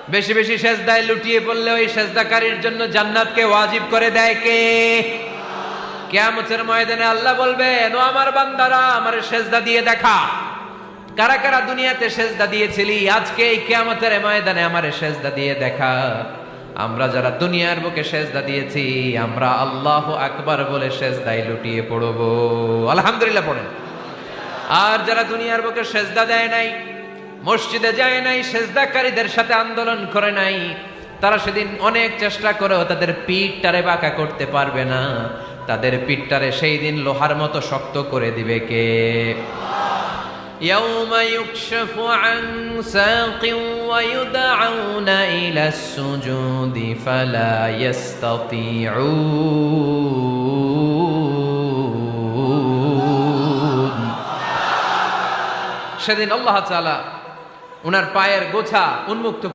বেশি বেশি সেজদায় লুটিয়ে পড়লে ওই সেজদাকারীর জন্য জান্নাতকে ওয়াজিব করে দেয় কে? কিয়ামতের ময়দানে আল্লাহ বলবেন, ও আমার বান্দারা, আমার সেজদা দিয়ে দেখা। কারা কারা দুনিয়াতে সেজদা দিয়েছিলি, আজকে এই কিয়ামতের ময়দানে আমার সেজদা দিয়ে দেখা। আমরা যারা দুনিয়ার বুকে সেজদা দিয়েছি, আমরা আল্লাহু আকবার বলে সেজদায় লুটিয়ে পড়ব। আলহামদুলিল্লাহ পড়েন। আর যারা দুনিয়ার বুকে সেজদা দেয় নাই, মসজিদে যায় নাই, সেজদাকারীদের সাথে আন্দোলন করে নাই, তারা সেদিন অনেক চেষ্টা করেও তাদের পিঠটারে বাঁকা করতে পারবে না। তাদের পিঠটারে সেই দিন লোহার মতো শক্ত করে দিবে কে? ইয়াউমা ইউকশাফু আন সাকিন ওয়া ইউদআউনা ইলাস সুজুদি ফালা ইস্তাতিউন। সেদিন আল্লাহ তাআলা ওনার পায়ের গোছা উন্মুক্ত